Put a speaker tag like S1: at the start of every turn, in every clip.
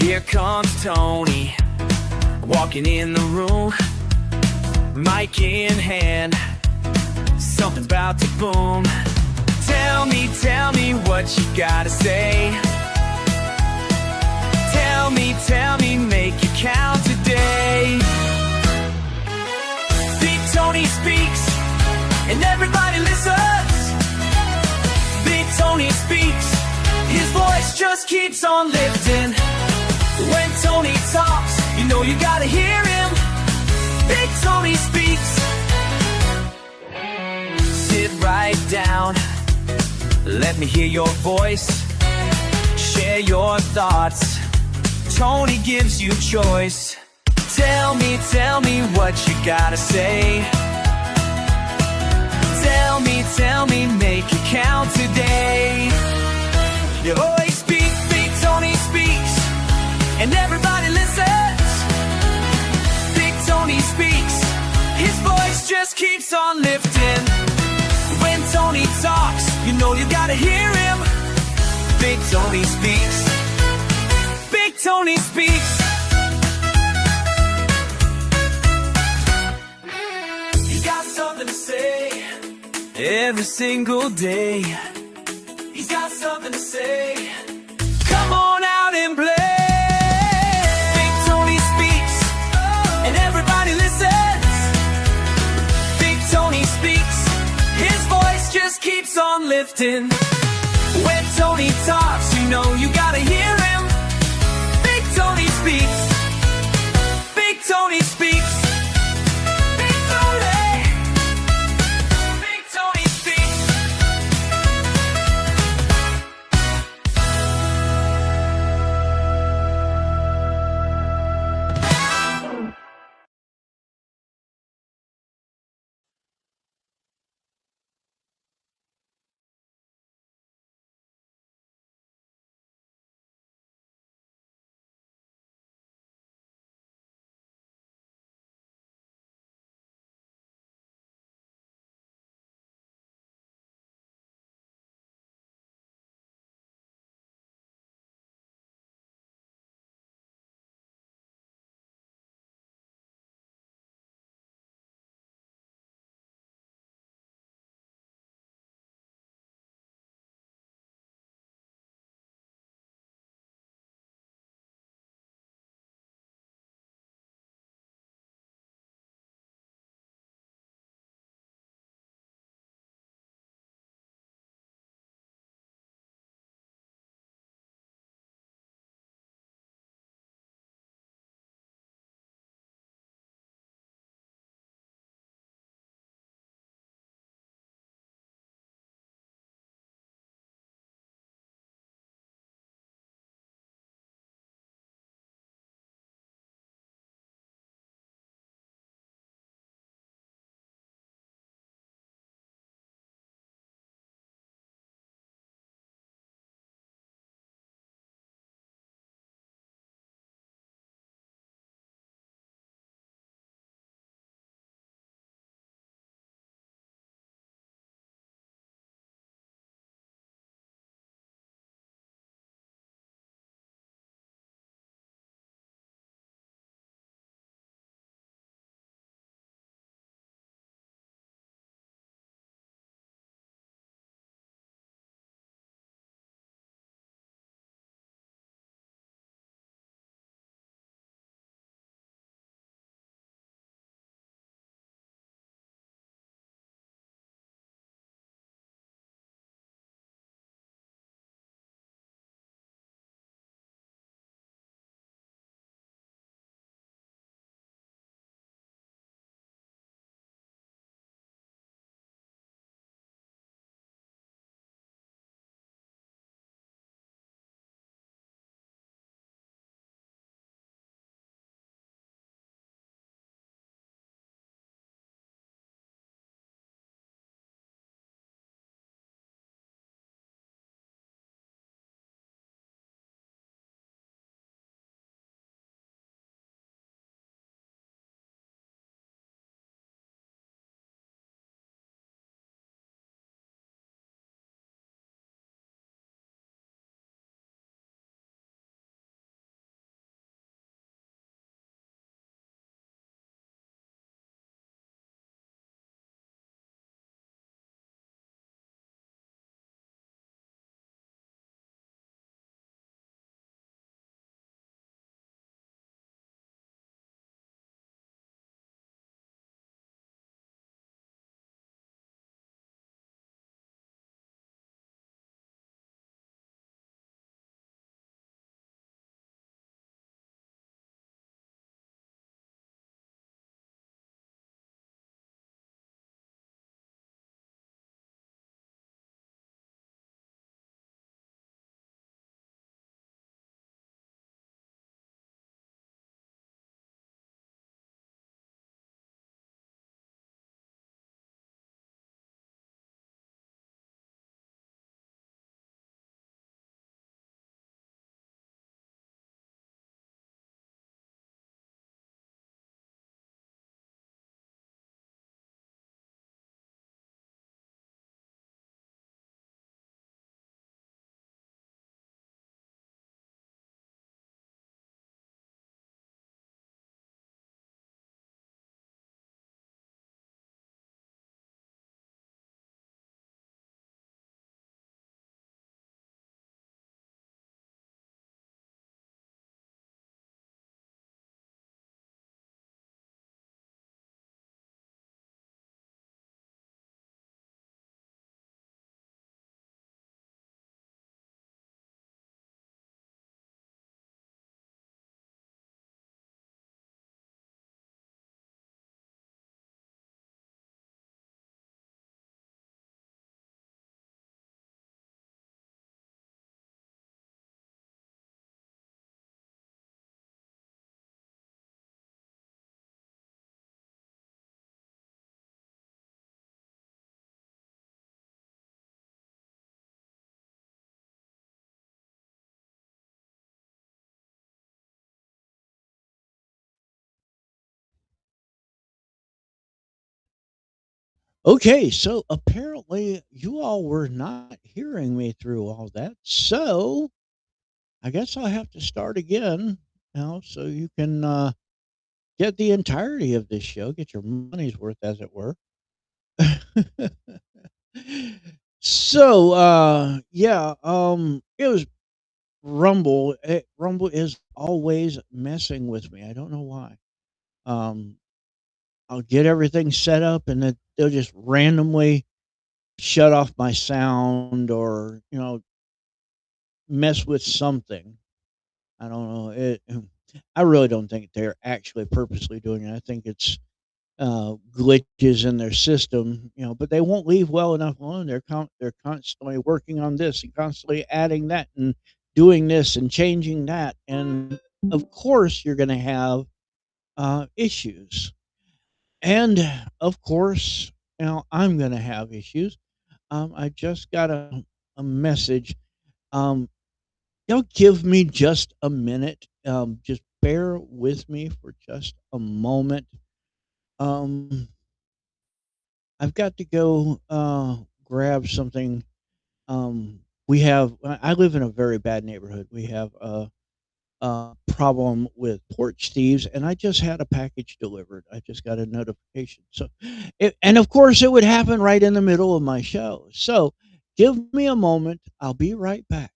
S1: Here comes Tony, walking in the room, mic in hand, something's about to boom. Tell me what you gotta say. Tell me, make it count today. Big Tony speaks, and everybody listens. Big Tony speaks, his voice just keeps on lifting. When Tony talks, you know you gotta hear him. Big Tony speaks. Sit right down, let me hear your voice. Share your thoughts, Tony gives you choice. Tell me what you gotta say. Tell me, make it count today. Your voice speaks, Big Tony speaks, and everybody listens. Big Tony speaks, his voice just keeps on lifting. When Tony talks, you know you gotta hear him. Big Tony speaks. Big Tony speaks. He's got something to say every single day. He's got something to say. Come on out and play. Big Tony speaks, and everybody listens. Big Tony speaks, his voice just keeps on lifting. When Tony talks, you know you gotta hear him. Big Tony speaks. Big Tony speaks.
S2: Okay, so apparently you all were not hearing me through all that. So I guess I'll have to start again now so you can get the entirety of this show, get your money's worth, as it were. So yeah, it was Rumble. Rumble is always messing with me. I don't know why. Um I'll get everything set up and then they'll just randomly shut off my sound or, mess with something. I don't know. I really don't think they're actually purposely doing it. I think it's glitches in their system, but they won't leave well enough alone. They're constantly working on this and constantly adding that and doing this and changing that. And of course, you're going to have issues. And of course, I'm going to have issues. I just got a message. Um, Y'all give me just a minute. Just bear with me for just a moment. Um, I've got to go grab something. We have. I live in a very bad neighborhood. We have a problem with porch thieves, and I just had a package delivered. I just got a notification. And of course, it would happen right in the middle of my show. So, give me a moment. I'll be right back.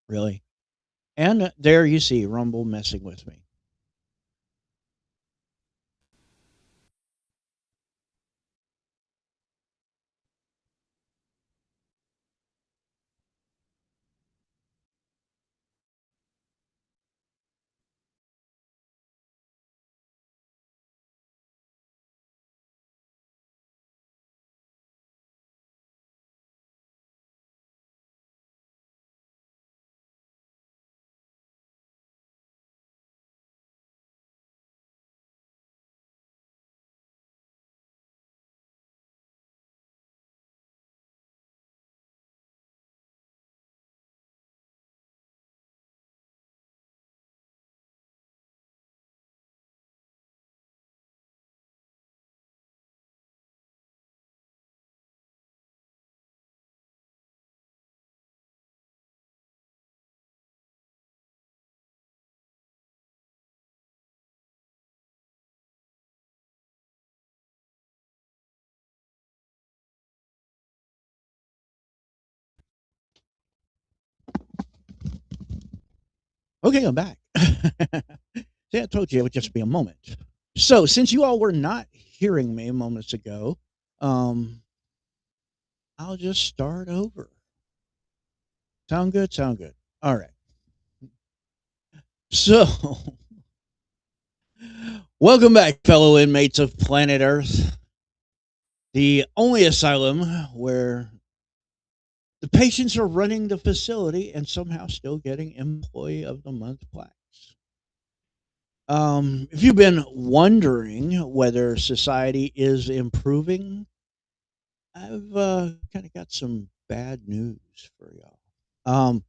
S2: Really. And there you see Rumble messing with me. Okay, I'm back. See, I told you it would just be a moment. So, since you all were not hearing me moments ago, um, I'll just start over. Sound good? Sound good. All right. So, welcome back, fellow inmates of planet Earth, the only asylum where the patients are running the facility and somehow still getting Employee of the Month plaques. If you've been wondering whether society is improving, I've kind of got some bad news for y'all.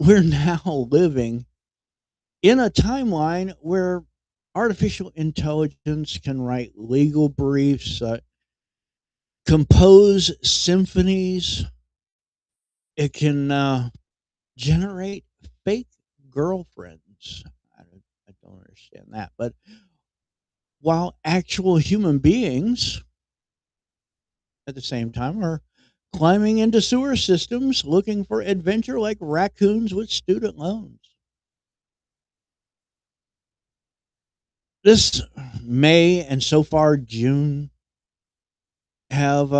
S2: We're now living in a timeline where artificial intelligence can write legal briefs, compose symphonies. It can generate fake girlfriends. I don't understand that. But while actual human beings at the same time are climbing into sewer systems looking for adventure like raccoons with student loans. This May and so far June have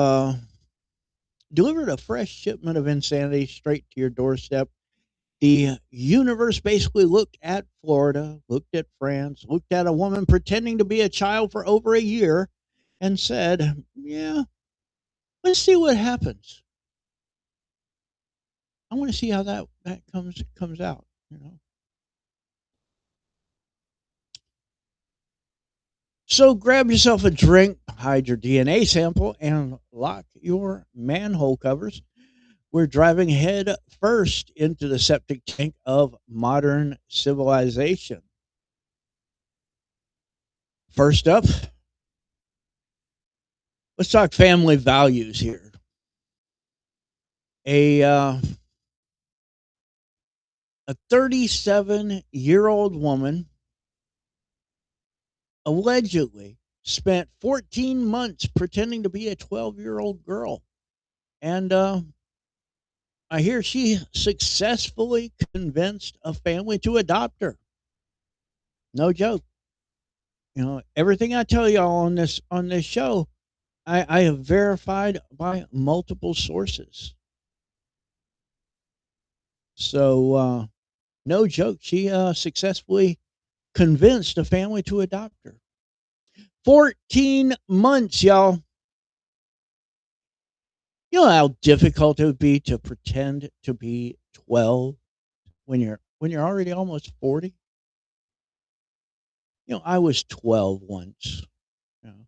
S2: delivered a fresh shipment of insanity straight to your doorstep. The universe basically looked at Florida, looked at France, looked at a woman pretending to be a child for over a year, and said, "Yeah, let's see what happens. I want to see how that comes out." So grab yourself a drink, hide your DNA sample, and lock your manhole covers. We're driving head first into the septic tank of modern civilization. First up, Let's talk family values here. A 37-year-old woman allegedly spent 14 months pretending to be a 12-year-old girl. And I hear she successfully convinced a family to adopt her. No joke. Everything I tell y'all on this show, I have verified by multiple sources. So no joke. She successfully convinced a family to adopt her. 14 months, y'all. You know how difficult it would be to pretend to be 12 when you're already almost 40? I was 12 once. You know.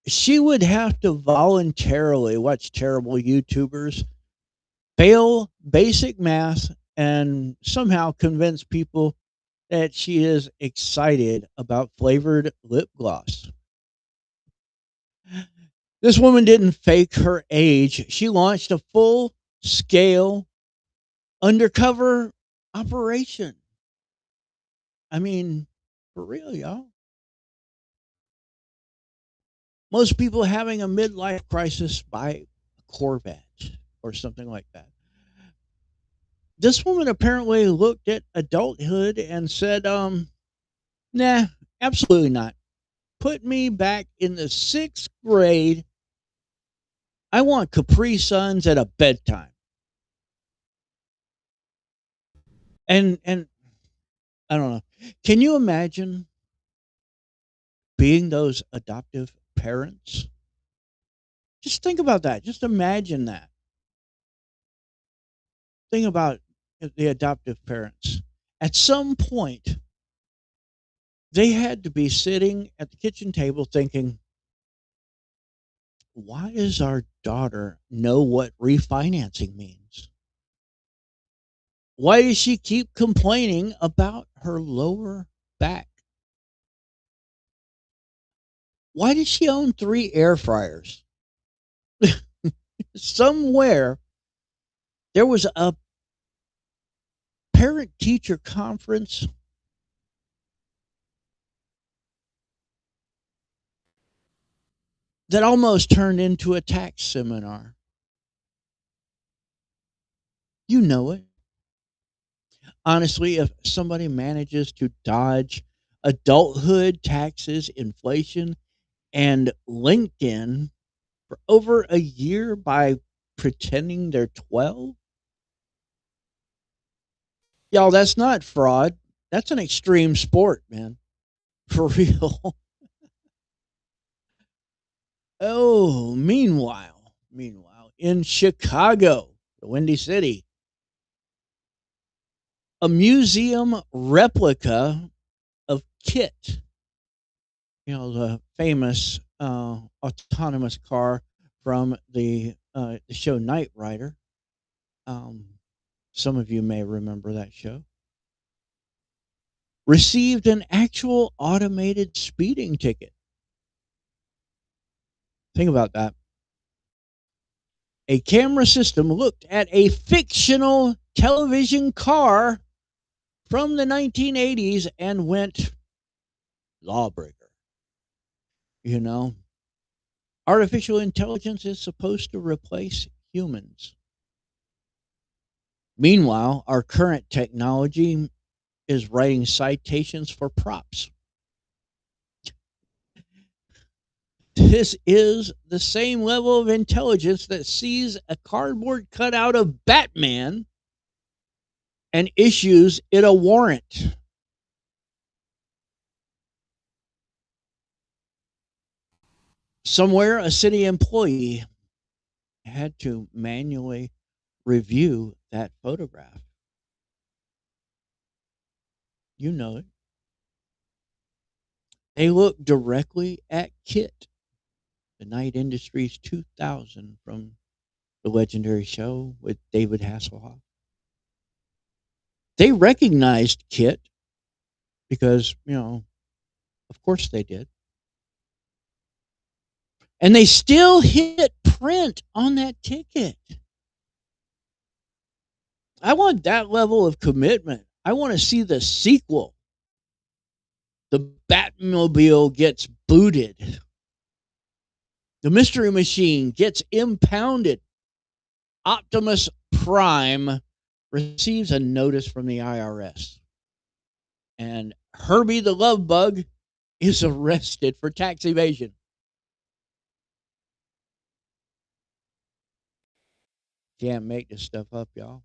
S2: She would have to voluntarily watch terrible YouTubers, fail basic math, and somehow convince people that she is excited about flavored lip gloss. This woman didn't fake her age. She launched a full scale undercover operation. I mean, for real, y'all. Most people having a midlife crisis buy a Corvette or something like that. This woman apparently looked at adulthood and said, nah, absolutely not. Put me back in the sixth grade. I want Capri Suns at a bedtime. And I don't know. Can you imagine being those adoptive parents? Just think about that. Just imagine that. Think about the adoptive parents. At some point, they had to be sitting at the kitchen table thinking, why does our daughter know what refinancing means? Why does she keep complaining about her lower back? Why does she own 3 air fryers? Somewhere there was a parent teacher conference that almost turned into a tax seminar. You know it. Honestly, if somebody manages to dodge adulthood, taxes, inflation, and LinkedIn for over a year by pretending they're 12, y'all, that's not fraud. That's an extreme sport, man. For real. Oh, meanwhile, in Chicago, the Windy City, a museum replica of Kit, the famous autonomous car from the show Knight Rider. Um, some of you may remember that show. Received an actual automated speeding ticket. Think about that. A camera system looked at a fictional television car from the 1980s and went lawbreaker. You know, artificial intelligence is supposed to replace humans. Meanwhile, our current technology is writing citations for props. This is the same level of intelligence that sees a cardboard cutout of Batman and issues it a warrant. Somewhere, a city employee had to manually review that photograph. You know it. They look directly at Kit, the Night Industries 2000 from the legendary show with David Hasselhoff. They recognized Kit because, of course they did. And they still hit print on that ticket. I want that level of commitment. I want to see the sequel. The Batmobile gets booted. The Mystery Machine gets impounded. Optimus Prime receives a notice from the IRS. And Herbie the Love Bug is arrested for tax evasion. Can't make this stuff up, y'all.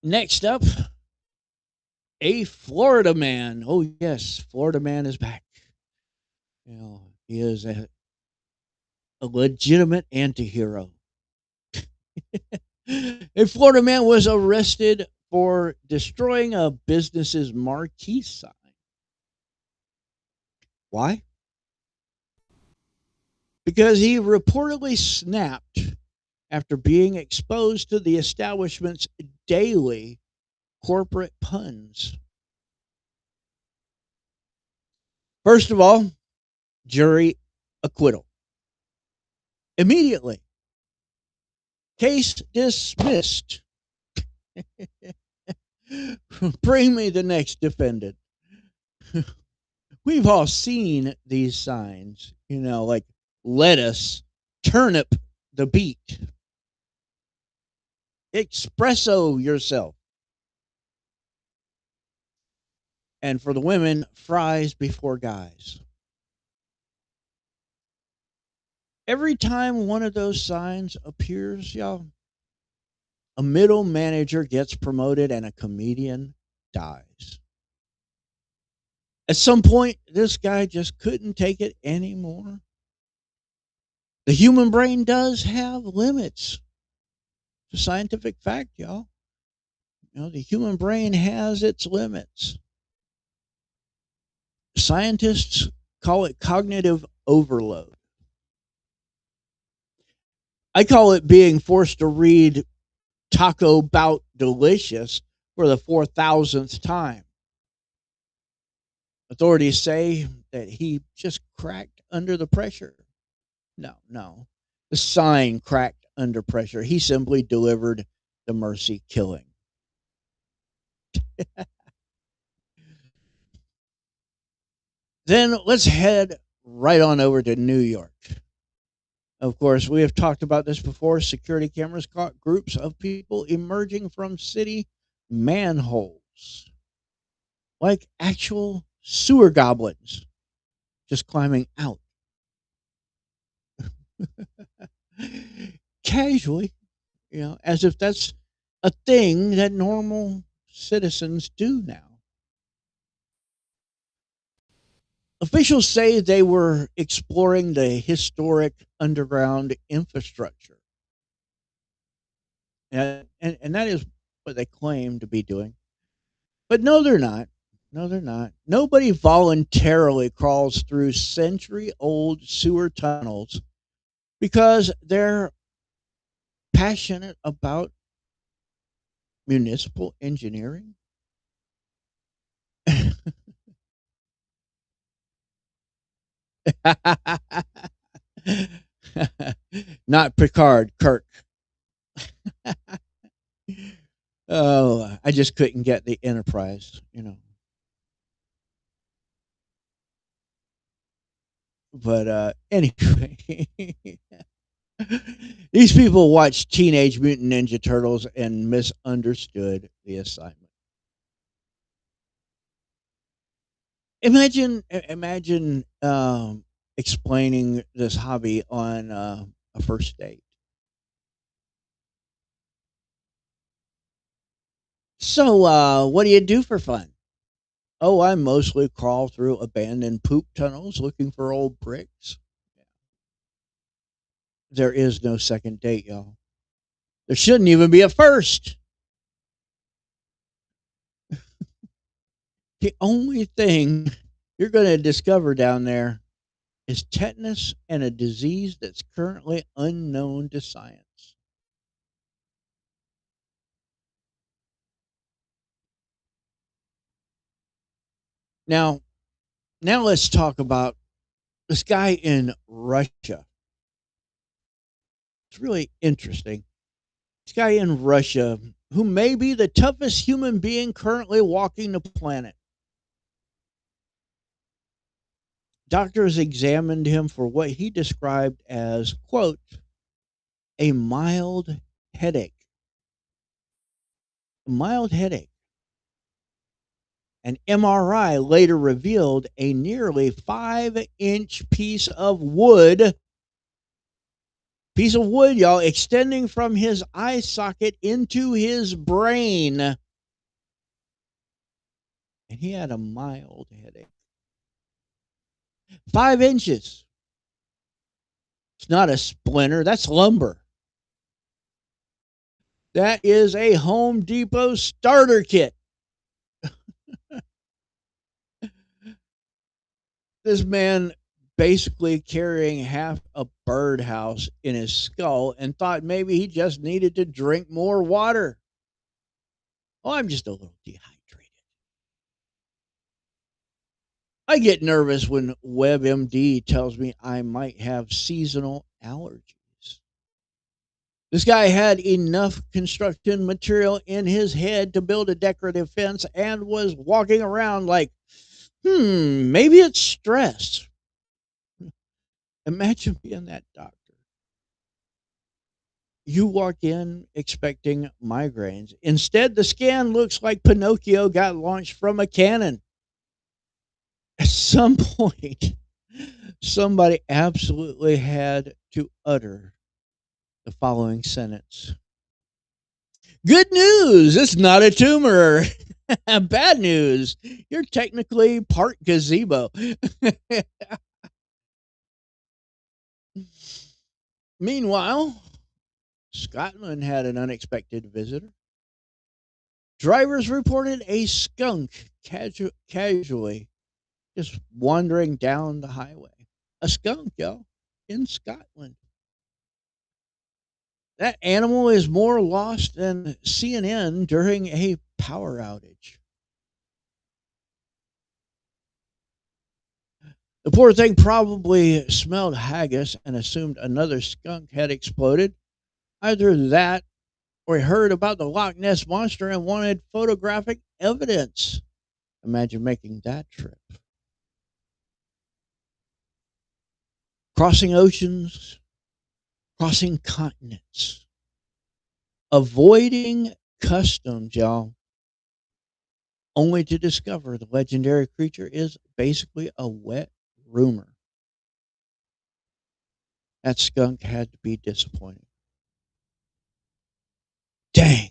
S2: Next up, a Florida man. Oh, yes, Florida man is back. You know, he is a legitimate anti-hero. A Florida man was arrested for destroying a business's marquee sign. Why? Because he reportedly snapped after being exposed to the establishment's daily corporate puns. First of all, jury acquittal. Immediately. Case dismissed. Bring me the next defendant. We've all seen these signs, like lettuce, turnip, the beat. Espresso yourself. And for the women, fries before guys. Every time one of those signs appears, y'all, a middle manager gets promoted and a comedian dies. At some point, this guy just couldn't take it anymore. The human brain does have limits. It's a scientific fact, y'all. The human brain has its limits. Scientists call it cognitive overload. I call it being forced to read Taco Bout Delicious for the 4,000th time. Authorities say that he just cracked under the pressure. No. The sign cracked under pressure. He simply delivered the mercy killing. Then let's head right on over to New York. Of course, we have talked about this before. Security cameras caught groups of people emerging from city manholes, like actual sewer goblins, just climbing out. Casually, as if that's a thing that normal citizens do now. Officials say they were exploring the historic underground infrastructure. And that is what they claim to be doing. But no, they're not. No, they're not. Nobody voluntarily crawls through century old sewer tunnels because they're passionate about municipal engineering. Not Picard, Kirk. Oh, I just couldn't get the Enterprise. But anyway, these people watched Teenage Mutant Ninja Turtles and misunderstood the assignment. Imagine explaining this hobby on a first date. So, what do you do for fun? Oh, I mostly crawl through abandoned poop tunnels looking for old bricks. There is no second date, y'all. There shouldn't even be a first. The only thing you're going to discover down there is tetanus and a disease that's currently unknown to science. Now, now let's talk about This guy in Russia, it's really interesting. This guy in Russia, who may be the toughest human being currently walking the planet. Doctors examined him for what he described as, quote, a mild headache. A mild headache. An MRI later revealed a nearly 5-inch piece of wood, y'all, extending from his eye socket into his brain. And he had a mild headache. 5 inches. It's not a splinter, that's lumber. That is a Home Depot starter kit. This man basically carrying half a birdhouse in his skull and thought maybe he just needed to drink more water. Oh, I'm just a little dehydrated. I get nervous when WebMD tells me I might have seasonal allergies. This guy had enough construction material in his head to build a decorative fence and was walking around like, maybe it's stress. Imagine being that doctor. You walk in expecting migraines. Instead, the scan looks like Pinocchio got launched from a cannon. At some point, somebody absolutely had to utter the following sentence. Good news, it's not a tumor. Bad news, you're technically part gazebo. Meanwhile, Scotland had an unexpected visitor. Drivers reported a skunk casually just wandering down the highway. A skunk, y'all, in Scotland. That animal is more lost than CNN during a power outage. The poor thing probably smelled haggis and assumed another skunk had exploded. Either that or he heard about the Loch Ness Monster and wanted photographic evidence. Imagine making that trip. Crossing oceans, crossing continents, avoiding customs, y'all, only to discover the legendary creature is basically a wet rumor. That skunk had to be disappointing. Dang.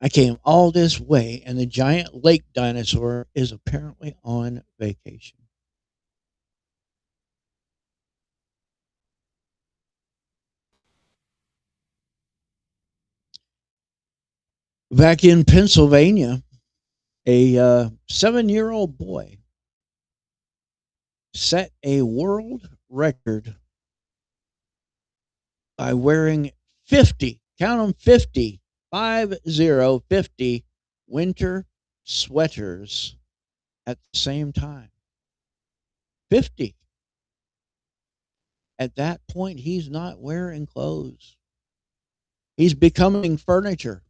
S2: I came all this way, and the giant lake dinosaur is apparently on vacation. Back in Pennsylvania, a 7-year-old boy set a world record by wearing 50, count them 50, 50 winter sweaters at the same time. 50. At that point, he's not wearing clothes. He's becoming furniture.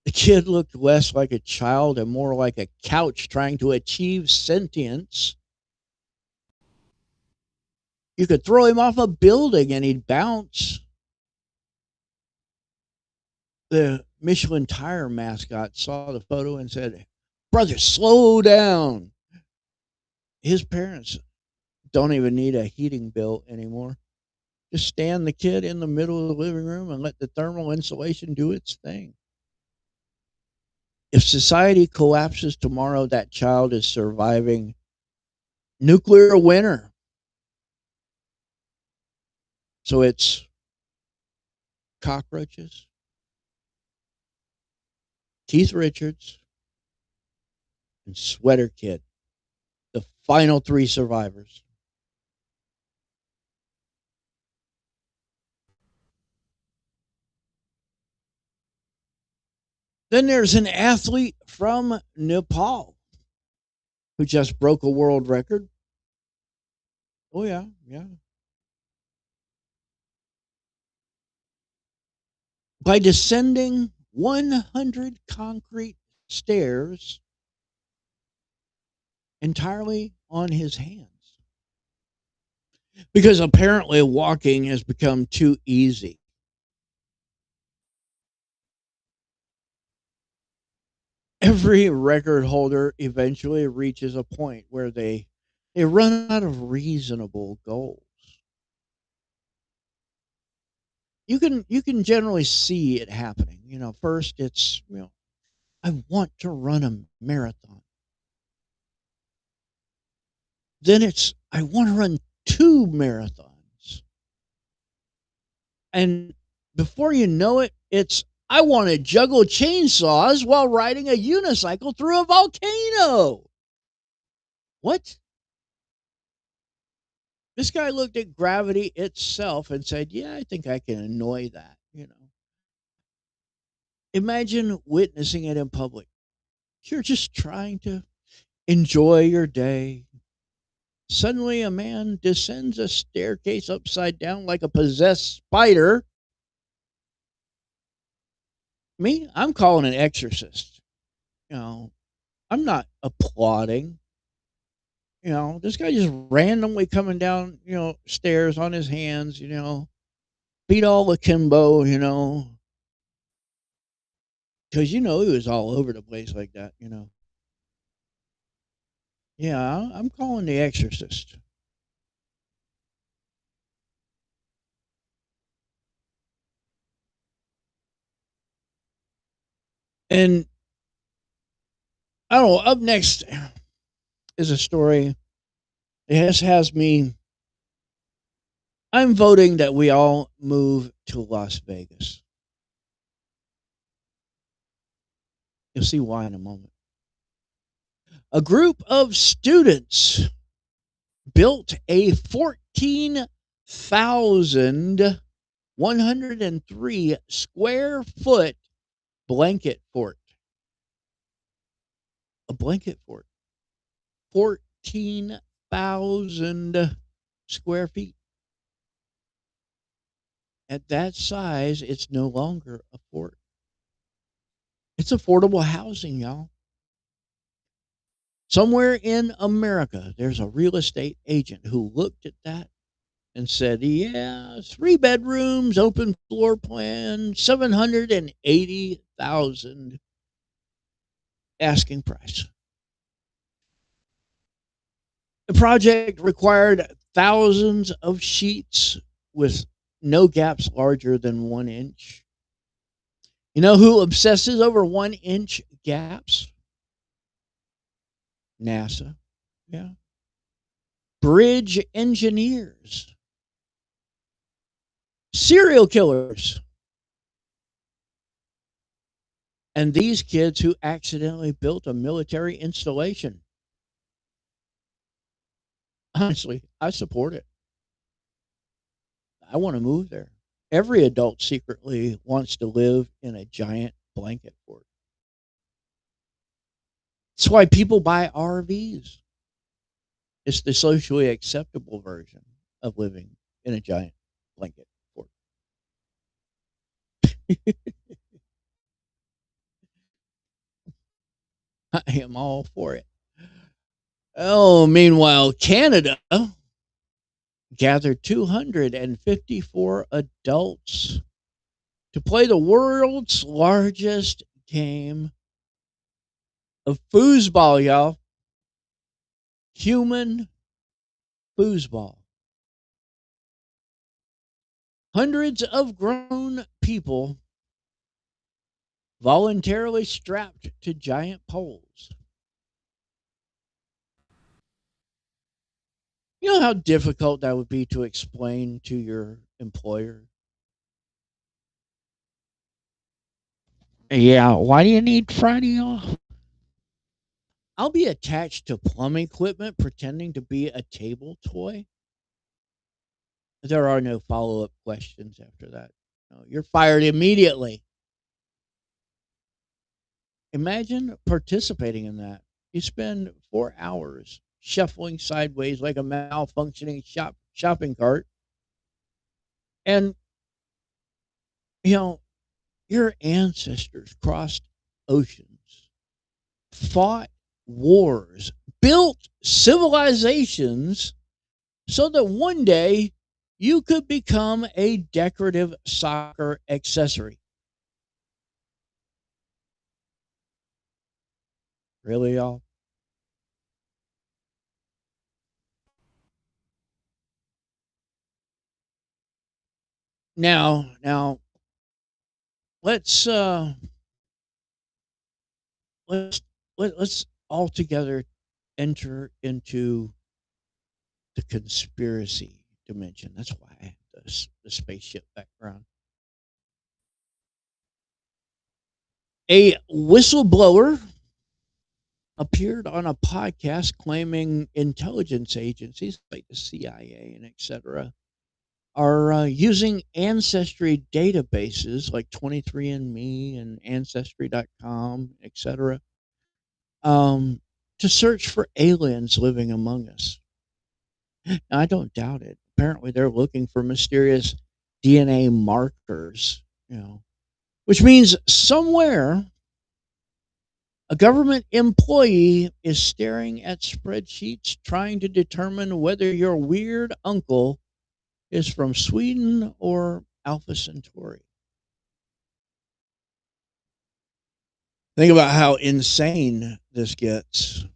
S2: The kid looked less like a child and more like a couch trying to achieve sentience. You could throw him off a building and he'd bounce. The Michelin tire mascot saw the photo and said, "Brother, slow down." His parents don't even need a heating bill anymore. Just stand the kid in the middle of the living room and let the thermal insulation do its thing. If society collapses tomorrow, that child is surviving nuclear winter. So it's cockroaches, Keith Richards, and Sweater Kid, the final three survivors. Then there's an athlete from Nepal. who just broke a world record. Oh yeah, yeah. By descending 100 concrete stairs entirely on his hands. Because apparently walking has become too easy. Every record holder eventually reaches a point where they run out of reasonable goals. You can generally see it happening. First it's I want to run a marathon. Then it's I want to run two marathons. And before you know it, it's I want to juggle chainsaws while riding a unicycle through a volcano. What? This guy looked at gravity itself and said, "Yeah, I think I can annoy that." Imagine witnessing it in public. You're just trying to enjoy your day. Suddenly, a man descends a staircase upside down like a possessed spider. Me, I'm calling an exorcist. You know, I'm not applauding. This guy just randomly coming down, stairs on his hands, feet all akimbo, because he was all over the place like that. Yeah, I'm calling the exorcist. And I don't know, up next is a story. It has me. I'm voting that we all move to Las Vegas. You'll see why in a moment. A group of students built a 14,103 square foot blanket fort. A blanket fort. 14,000 square feet. At that size, it's no longer a fort. It's affordable housing, y'all. Somewhere in America, there's a real estate agent who looked at that and said, "Yeah, 3 bedrooms, open floor plan, 780,000 asking price." The project required thousands of sheets with no gaps larger than 1 inch. You know who obsesses over 1 inch gaps? NASA. Yeah. Bridge engineers, serial killers, and these kids who accidentally built a military installation. Honestly, I support it. I want to move there. Every adult secretly wants to live in a giant blanket fort. That's why people buy RVs. It's the socially acceptable version of living in a giant blanket fort. I am all for it. Oh, meanwhile, Canada gathered 254 adults to play the world's largest game of foosball, y'all. Human foosball. Hundreds of grown people voluntarily strapped to giant poles. You know how difficult that would be to explain to your employer? Yeah, why do you need Friday off? I'll be attached to plumbing equipment pretending to be a table toy. There are no follow up questions after that. No, you're fired immediately. Imagine participating in that. You spend 4 hours shuffling sideways like a malfunctioning shopping cart. And, you know, your ancestors crossed oceans, fought wars, built civilizations so that one day you could become a decorative soccer accessory. Really, y'all? Now, let's uh let's let's all together enter into the conspiracy dimension. That's why I have the spaceship background. A whistleblower appeared on a podcast claiming intelligence agencies like the CIA and etc. are using ancestry databases like 23andMe and Ancestry.com, etc., um, to search for aliens living among us. Now, I don't doubt it. Apparently, they're looking for mysterious DNA markers, which means somewhere a government employee is staring at spreadsheets trying to determine whether your weird uncle is from Sweden or Alpha Centauri. Think about how insane this gets.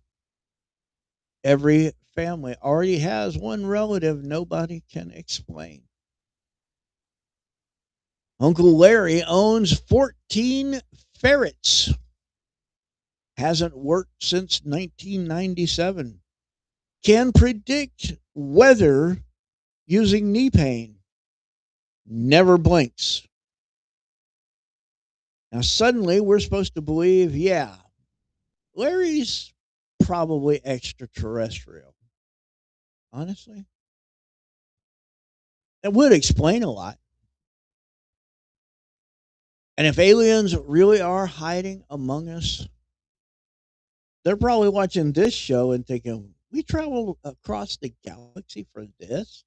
S2: Every family already has one relative nobody can explain. Uncle Larry owns 14 ferrets. Hasn't worked since 1997. Can predict weather using knee pain. Never blinks. Now, suddenly, we're supposed to believe, yeah, Larry's probably extraterrestrial. Honestly, that would explain a lot. And if aliens really are hiding among us, they're probably watching this show and thinking, we traveled across the galaxy for this?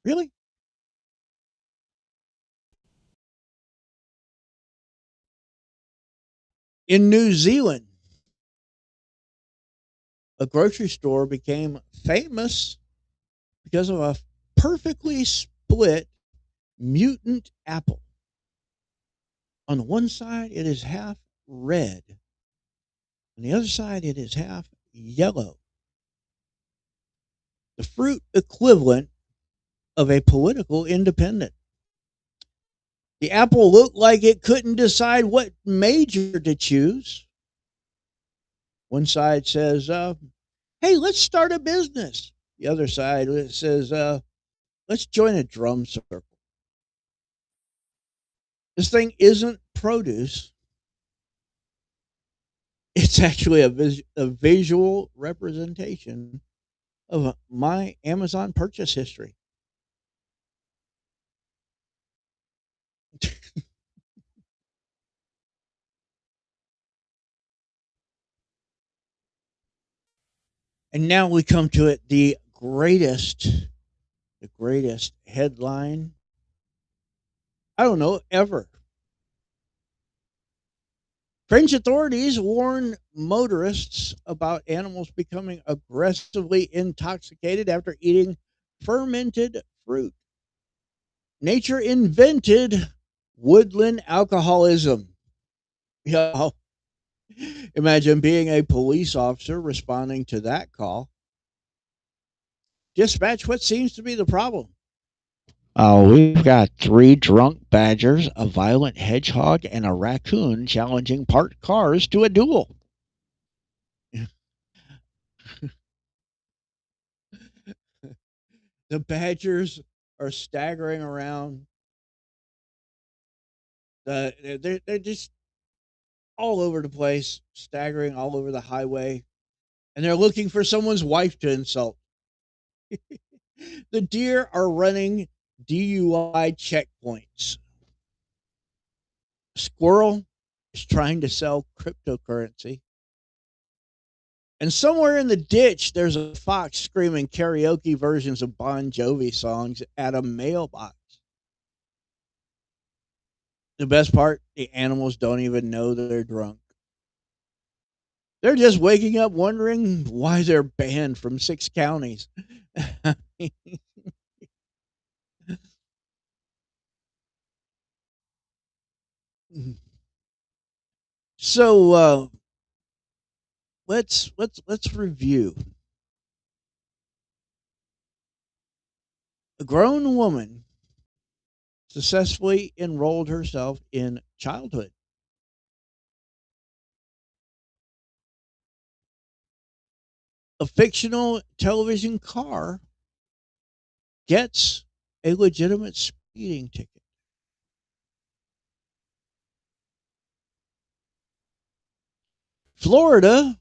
S2: Really? In New Zealand, a grocery store became famous because of a perfectly split mutant apple. On the one side, it is half red. On the other side, it is half yellow. The fruit equivalent of a political independent. The apple looked like it couldn't decide what major to choose. One side says, hey, let's start a business. The other side says, let's join a drum circle. This thing isn't produce, it's actually a visual representation of my Amazon purchase history. And now we come to it, the greatest headline, I don't know, ever. French authorities warn motorists about animals becoming aggressively intoxicated after eating fermented fruit. Nature invented woodland alcoholism. You know, imagine being a police officer responding to that call. Dispatch, what seems to be the problem? Oh, we've got three drunk badgers, a violent hedgehog, and a raccoon challenging parked cars to a duel. The badgers are staggering around. They're just all over the place, staggering all over the highway, and they're looking for someone's wife to insult. The deer are running DUI checkpoints. Squirrel is trying to sell cryptocurrency. And somewhere in the ditch, there's a fox screaming karaoke versions of Bon Jovi songs at a mailbox. The best part, the animals don't even know they're drunk. They're just waking up wondering why they're banned from 6 counties. So let's review. A grown woman successfully enrolled herself in childhood. A fictional television car gets a legitimate speeding ticket. Florida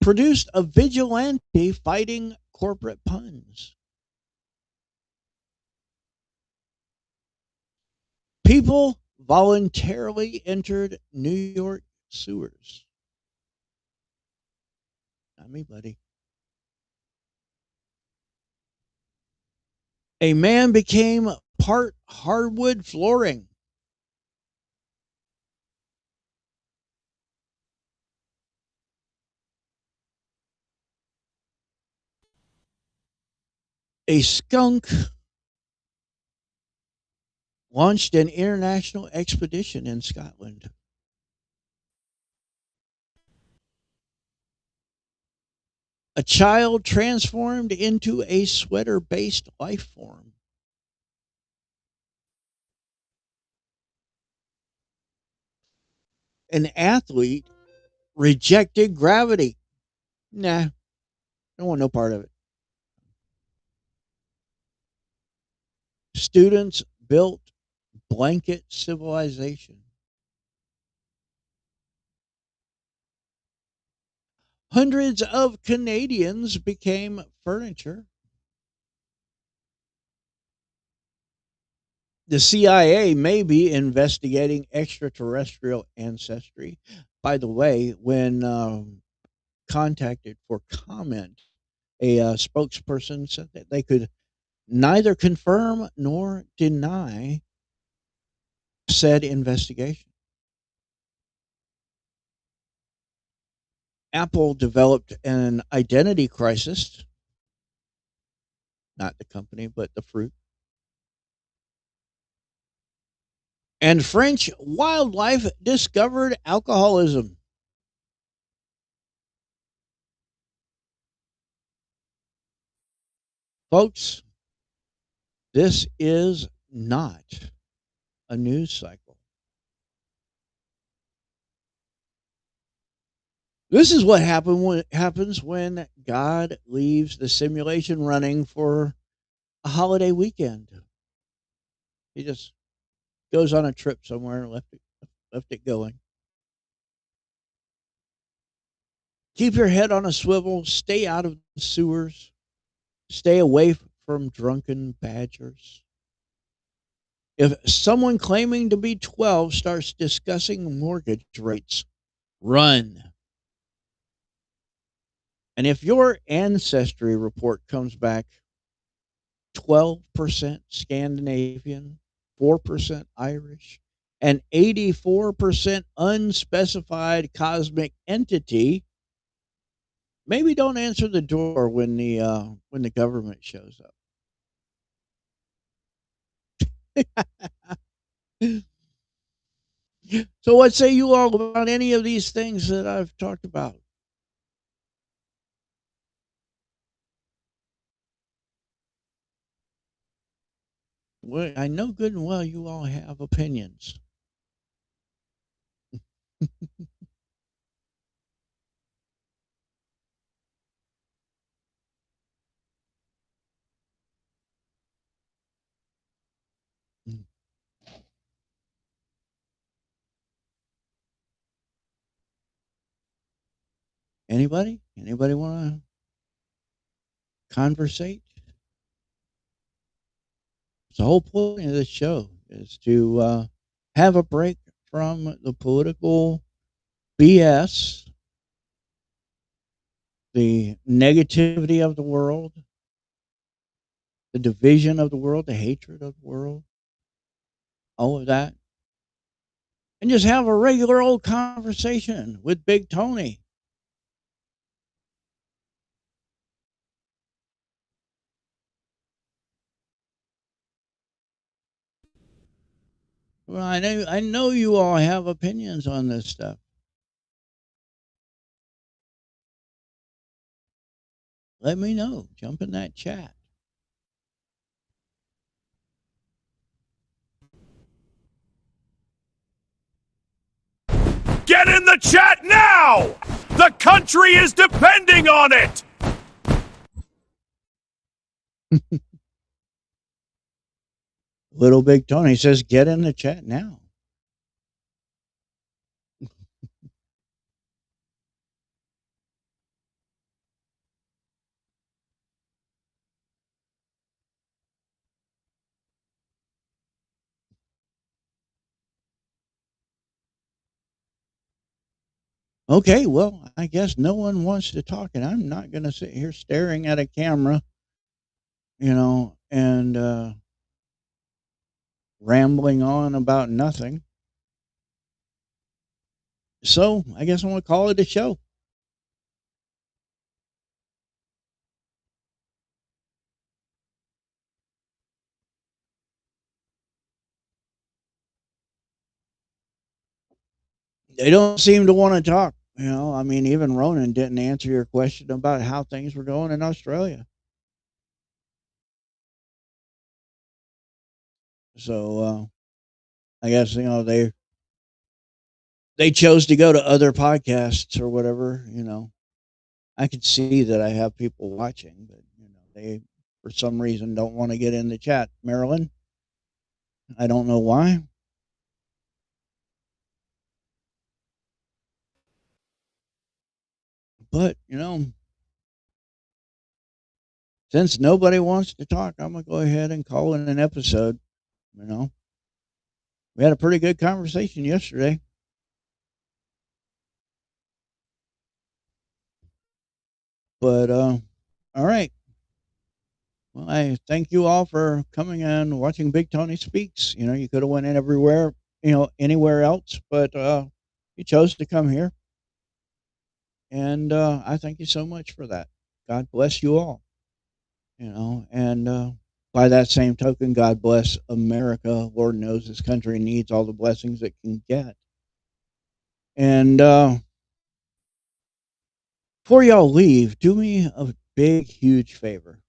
S2: produced a vigilante fighting corporate puns. People voluntarily entered New York sewers. Not me, buddy. A man became part hardwood flooring. A skunk launched an international expedition in Scotland. A child transformed into a sweater based life form. An athlete rejected gravity. Nah, don't want no part of it. Students built blanket civilization. Hundreds of Canadians became furniture. The CIA may be investigating extraterrestrial ancestry. By the way, when contacted for comment, a spokesperson said that they could neither confirm nor deny said investigation. Apple developed an identity crisis, not the company, but the fruit. And French wildlife discovered alcoholism. Folks, this is not a news cycle. This is what happens when God leaves the simulation running for a holiday weekend. He just goes on a trip somewhere and left it going. Keep your head on a swivel. Stay out of the sewers. Stay away from drunken badgers. If someone claiming to be 12 starts discussing mortgage rates, run. And if your ancestry report comes back 12% Scandinavian, 4% Irish, and 84% unspecified cosmic entity, maybe don't answer the door when the government shows up. So, what say you all about any of these things that I've talked about? Well, I know good and well you all have opinions. Anybody? Anybody want to conversate? The whole point of this show is to have a break from the political BS, the negativity of the world, the division of the world, the hatred of the world, all of that, and just have a regular old conversation with Big Tony. Well, I know you all have opinions on this stuff. Let me know. Jump in that chat.
S1: Get in the chat now! The country is depending on it!
S2: Little Big Tony says, get in the chat now. Okay, well, I guess no one wants to talk, and I'm not going to sit here staring at a camera, and rambling on about nothing. So I guess I'm going to call it a show. They don't seem to want to talk. I mean, even Ronan didn't answer your question about how things were going in Australia. So I guess they chose to go to other podcasts or whatever. I could see that I have people watching, but they for some reason don't want to get in the chat. Marilyn, I don't know why. But, since nobody wants to talk, I'm going to go ahead and call it an episode. You know, we had a pretty good conversation yesterday. But, all right. Well, I thank you all for coming and watching Big Tony Speaks. You could have went in everywhere, anywhere else, but you chose to come here. And I thank you so much for that. God bless you all. And by that same token, God bless America. Lord knows this country needs all the blessings it can get. And before y'all leave, do me a big, huge favor.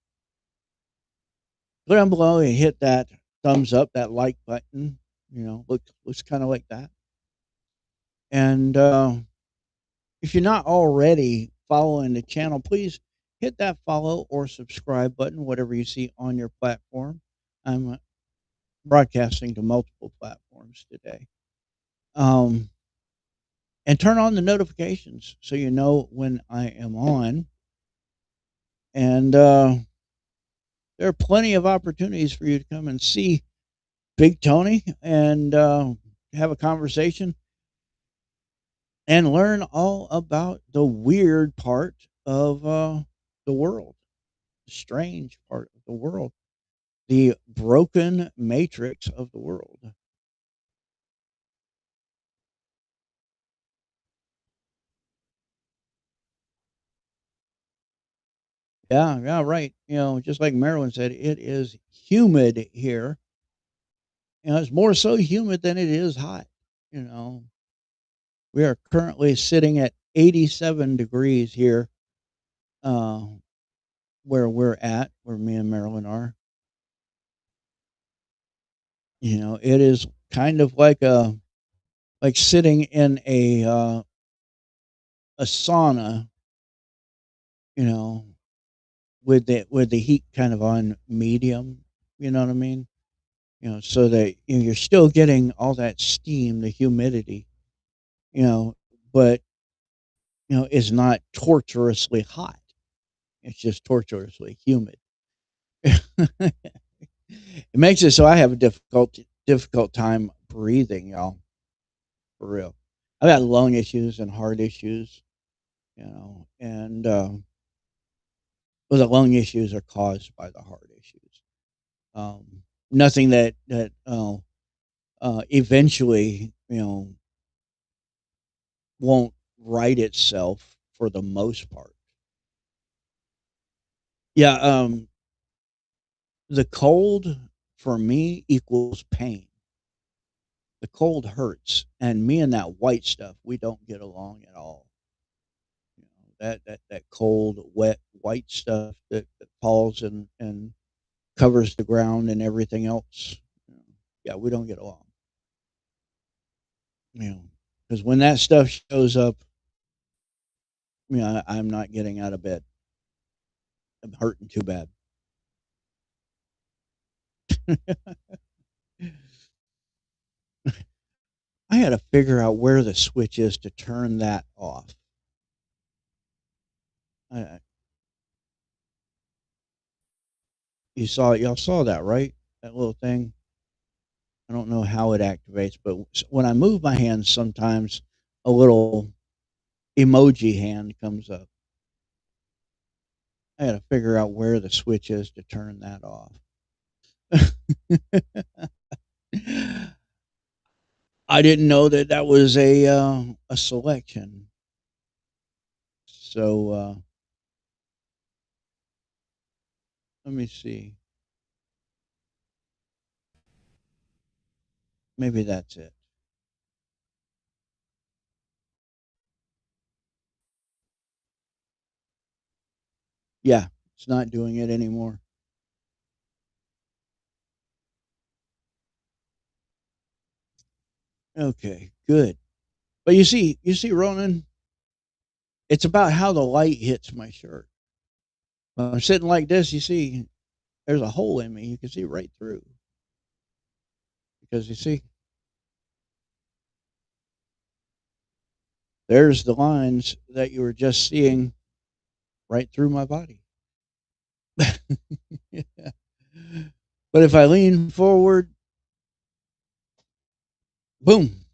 S2: Go down below and hit that thumbs up, that like button. Looks kind of like that. And if you're not already following the channel, please hit that follow or subscribe button, whatever you see on your platform. I'm broadcasting to multiple platforms today. And turn on the notifications so you know when I am on. And there are plenty of opportunities for you to come and see Big Tony and have a conversation and learn all about the weird part of the world, the strange part of the world, the broken matrix of the world. Yeah, right. Just like Marilyn said, it is humid here. It's more so humid than it is hot. You know, we are currently sitting at 87 degrees here, uh, where we're at, where me and Marilyn are. It is kind of like sitting in a sauna. You know, with the heat kind of on medium. You know what I mean? So that you're still getting all that steam, the humidity. You know, but it's not torturously hot. It's just torturously humid. It makes it so I have a difficult time breathing, y'all. for real. I've got lung issues and heart issues, and well, the lung issues are caused by the heart issues. Nothing that eventually, won't right itself for the most part. Yeah, the cold for me equals pain. The cold hurts, and me and that white stuff, we don't get along at all. That cold, wet, white stuff that falls and covers the ground and everything else. You know, yeah, we don't get along. Because when that stuff shows up, I'm not getting out of bed. I'm hurting too bad. I had to figure out where the switch is to turn that off. Y'all saw that, right? That little thing. I don't know how it activates, but when I move my hands, sometimes a little emoji hand comes up. I got to figure out where the switch is to turn that off. I didn't know that that was a selection. So let me see. Maybe that's it. Yeah, it's not doing it anymore. Okay, good. But you see, Ronan, it's about how the light hits my shirt. When I'm sitting like this, you see, there's a hole in me. You can see right through because you see, there's the lines that you were just seeing right through my body. Yeah. But if I lean forward, boom,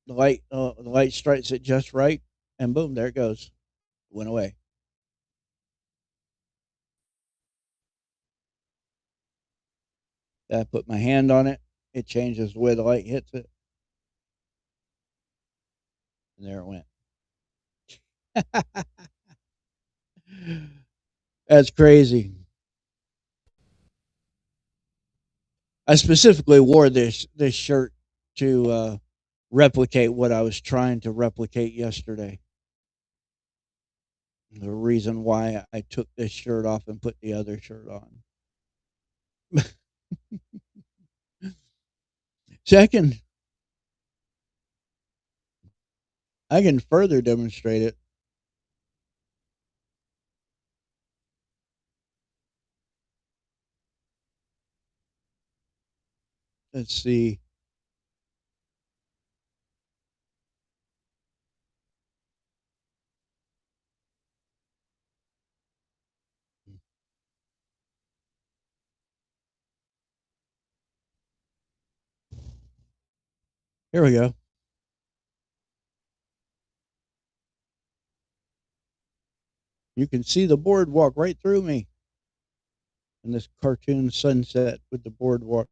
S2: the light strikes it just right, and boom, there it goes, went away. I put my hand on it, it changes the way the light hits it, and there it went. That's crazy. I specifically wore this shirt to replicate what I was trying to replicate yesterday. The reason why I took this shirt off and put the other shirt on. Second, I can further demonstrate it. Let's see. Here we go. You can see the boardwalk right through me in this cartoon sunset with the boardwalk.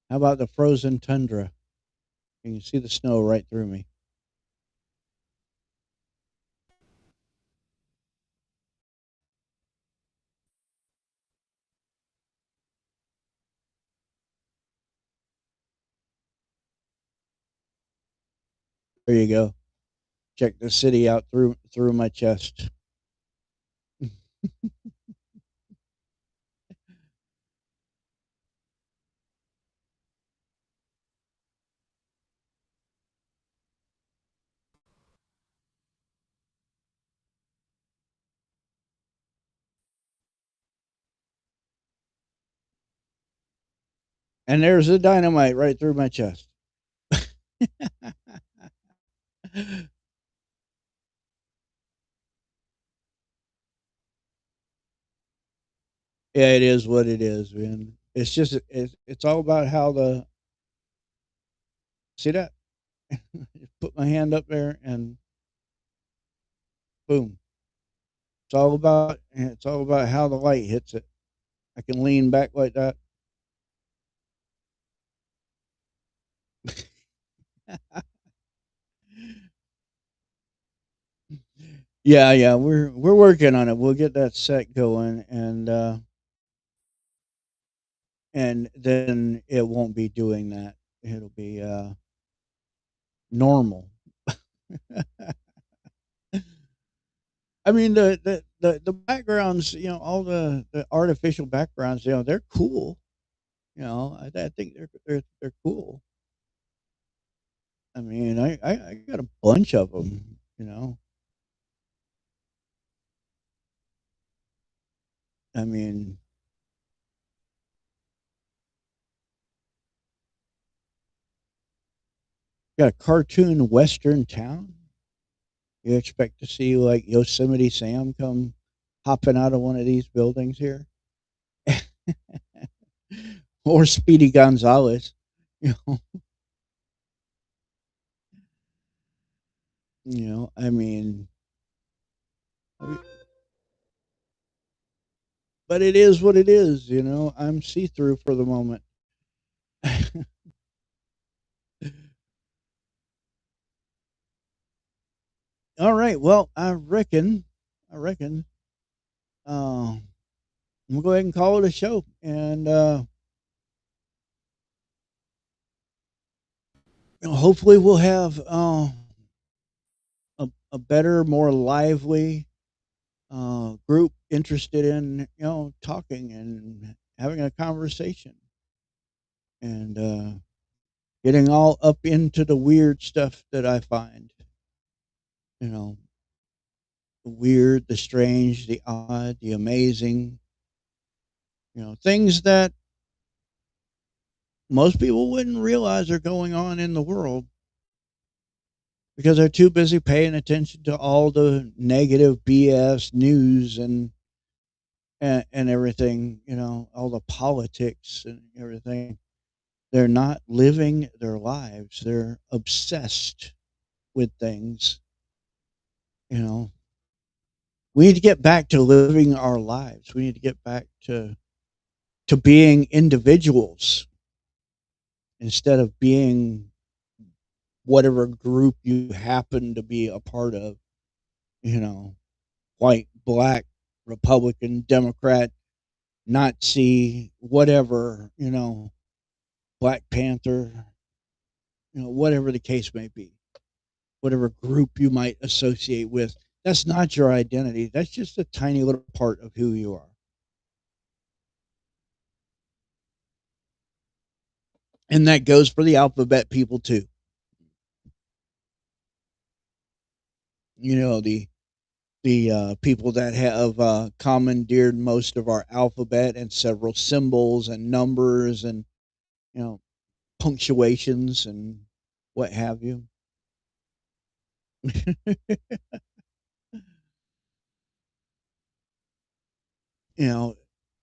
S2: How about the frozen tundra? You can see the snow right through me. There you go. Check the city out through my chest. And there's the dynamite right through my chest. Yeah, it is what it is, man. It's just it's all about how the see that? Put my hand up there and boom. It's all about how the light hits it. I can lean back like that. Yeah, yeah, we're working on it. We'll get that set going and then it won't be doing that. It'll be normal. I mean the backgrounds, all the artificial backgrounds, they're cool. I think they're cool. I mean, I got a bunch of them. I mean, got a cartoon western town. You expect to see like Yosemite Sam come hopping out of one of these buildings here, or Speedy Gonzales. You know, I mean, but it is what it is. I'm see through for the moment. All right. Well, I reckon, uh, we'll go ahead and call it a show, and hopefully we'll have a better, more lively group interested in talking and having a conversation and getting all up into the weird stuff that I find. You know, the weird, the strange, the odd, the amazing. Things that most people wouldn't realize are going on in the world because they're too busy paying attention to all the negative BS news and everything, all the politics and everything. They're not living their lives. They're obsessed with things. You know, we need to get back to living our lives. We need to get back to being individuals instead of being whatever group you happen to be a part of. You know, white, black, Republican, Democrat, Nazi, whatever. Black Panther. Whatever the case may be, whatever group you might associate with. That's not your identity. That's just a tiny little part of who you are. And that goes for the alphabet people too. The people that have commandeered most of our alphabet and several symbols and numbers and you know punctuations and what have you. you know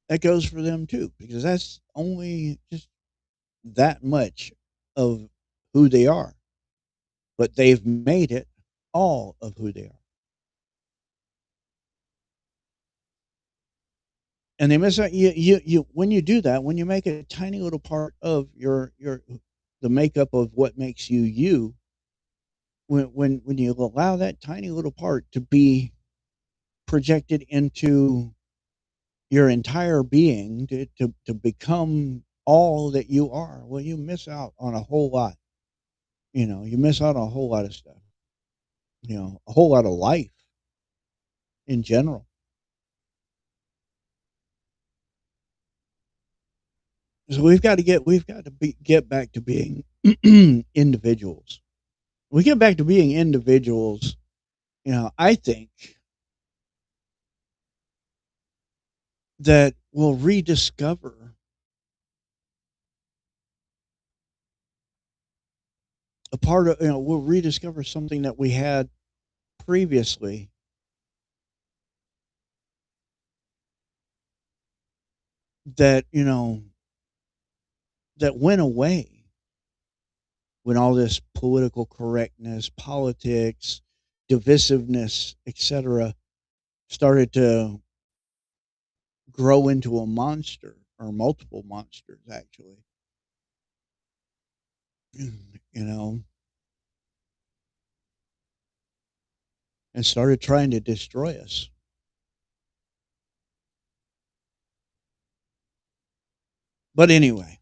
S2: that goes for them too because that's only just that much of who they are, but they've made it all of who they are. And they miss out you when you do that, when you make it a tiny little part of your the makeup of what makes you you, when you allow that tiny little part to be projected into your entire being to become all that you are, well, you miss out on a whole lot. You miss out on a whole lot of stuff, a whole lot of life in general. So we've got to get back to being individuals. We get back to being individuals. I think that we'll rediscover a part of, we'll rediscover something that we had previously that, that went away when all this political correctness, politics, divisiveness, etc., started to grow into a monster or multiple monsters, actually. you know, and started trying to destroy us. But anyway,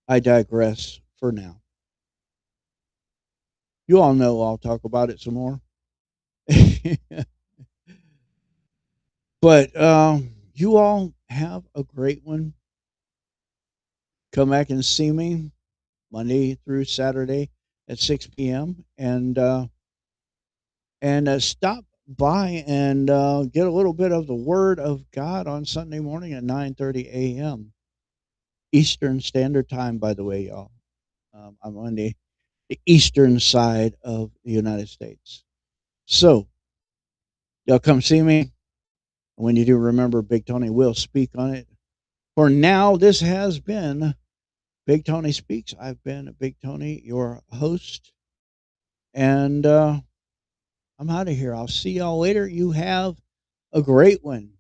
S2: I digress for now. You all know I'll talk about it some more. But you all have a great one. Come back and see me Monday through Saturday at 6 p.m. And stop by and get a little bit of the Word of God on Sunday morning at 9:30 a.m. Eastern Standard Time. By the way, y'all, I'm on the eastern side of the United States. So y'all come see me. When you do, remember Big Tony will speak on it. For now, this has been Big Tony Speaks. I've been Big Tony, your host, and I'm out of here. I'll see y'all later. You have a great one.